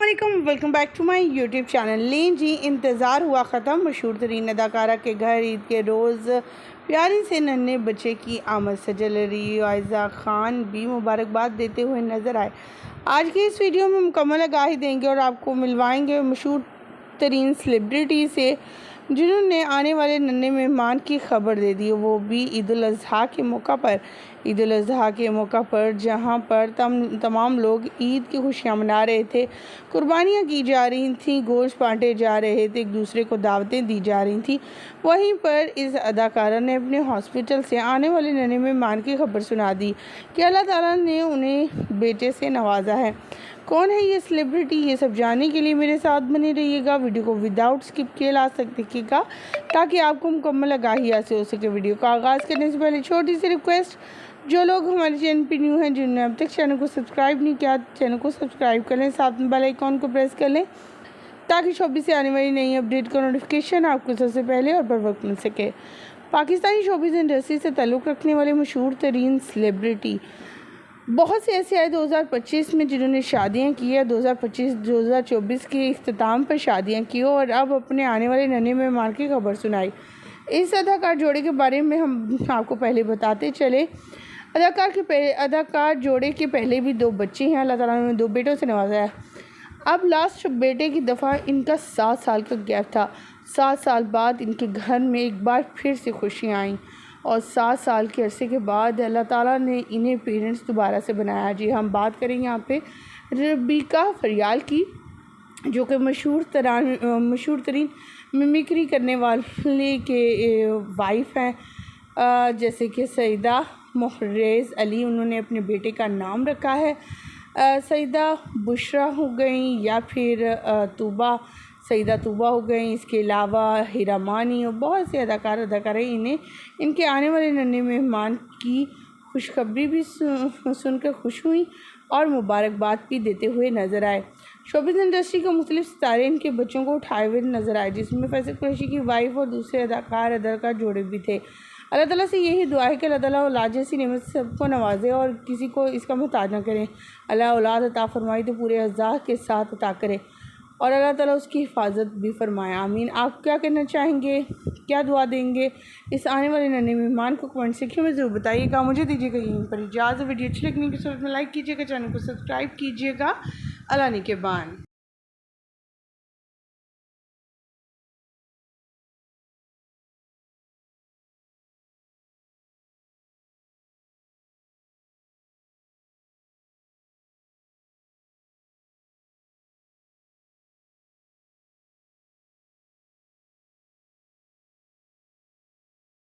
वालेकुम, welcome back to my YouTube channel. लें जी, इंतज़ार हुआ ख़त्म। मशहूर तरीन अदाकारा के घर ईद के रोज़ प्यारी से नन्हे बच्चे की आमद से ज्वेलरी आयज़ा ख़ान भी मुबारकबाद देते हुए नज़र आए। आज की इस वीडियो में मुकम्मल आगाही देंगे और आपको मिलवाएंगे मशहूर तरीन सेलिब्रिटी से जिन्होंने आने वाले नन्हे मेहमान की खबर दे दी, वो भी ईद उल अज़हा के मौका पर। ईद उल अज़हा के मौका पर जहां पर तमाम लोग ईद की खुशियां मना रहे थे, कुर्बानियां की जा रही थीं, गोश्त बांटे जा रहे थे, एक दूसरे को दावतें दी जा रही थीं, वहीं पर इस अदाकारा ने अपने हॉस्पिटल से आने वाले नन्हे मेहमान की खबर सुना दी कि अल्लाह ताला ने उन्हें बेटे से नवाजा है। कौन है ये सेलिब्रिटी, ये सब जानने के लिए मेरे साथ बने रहिएगा। वीडियो को विदाउट स्किप किए लास्ट तक देखिएगा ताकि आपको मुकम्मल आगाही हासिल हो सके। वीडियो का आगाज़ करने से पहले छोटी सी रिक्वेस्ट, जो लोग हमारे चैनल पर न्यू हैं, जिन्होंने अब तक चैनल को सब्सक्राइब नहीं किया, चैनल को सब्सक्राइब कर लें, साथ में बेल आइकॉन को प्रेस कर लें ताकि शोबी से आने वाली नई अपडेट का नोटिफिकेशन आपको सबसे पहले और बर वक्त मिल सके। पाकिस्तानी शोबिज़ इंडस्ट्री से ताल्लुक़ रखने वाले मशहूर तरीन सेलिब्रिटी बहुत से ऐसे आए 2025 में जिन्होंने शादियां की है, 2025-2024 के इख्तिताम पर शादियां की और अब अपने आने वाले नन्हे मेहमान की खबर सुनाई। इस अदाकार जोड़े के बारे में हम आपको पहले बताते चले। अदाकार जोड़े के पहले भी 2 बच्चे हैं, अल्लाह ताला ने 2 बेटों से नवाजा है। अब लास्ट बेटे की दफ़ा इनका 7 साल का गैप था। 7 साल बाद इनके घर में एक बार फिर से खुशियाँ आईं और 7 साल के अरसे के बाद अल्लाह ताला ने इन्हें पेरेंट्स दोबारा से बनाया। जी, हम बात करेंगे यहाँ पे रबीका फरियाल की, जो कि मशहूर तरीन मिमिक्री करने वाले के वाइफ हैं। जैसे कि सईदा मोहरेज़ अली, उन्होंने अपने बेटे का नाम रखा है सईदा बुशरा हो गई या फिर सईदा तूबा हो गई। इसके अलावा हीरा मानी और बहुत से अदाकारें इन्हें इनके आने वाले नन्हे मेहमान की खुशखबरी भी सुनकर खुश हुई और मुबारकबाद भी देते हुए नज़र आए। शोबिज़ इंडस्ट्री के मुख्तलिफ सितारे इनके बच्चों को उठाए हुए नज़र आए, जिसमें फैसल कुरैशी की वाइफ और दूसरे अदाकार जोड़े भी थे। अल्लाह ताला से यही दुआ है कि अल्लाह ताला औलाद जैसी नेमत से सबको नवाजे और किसी को इसका मोहताज ना करें। अल्लाह औलाद अता फरमाई तो पूरे अज़ा के साथ अता करे और अल्लाह ताला उसकी हिफाजत भी फरमाए, आमीन। आप क्या करना चाहेंगे, क्या दुआ देंगे इस आने वाले नन्हे मेहमान को कमेंट सेक्शन में ज़रूर बताइएगा। मुझे दीजिएगा यहीं पर इजाज़त। वीडियो अच्छी लगने की सूरत में लाइक कीजिएगा, चैनल को सब्सक्राइब कीजिएगा। अल्लाह ने के बान।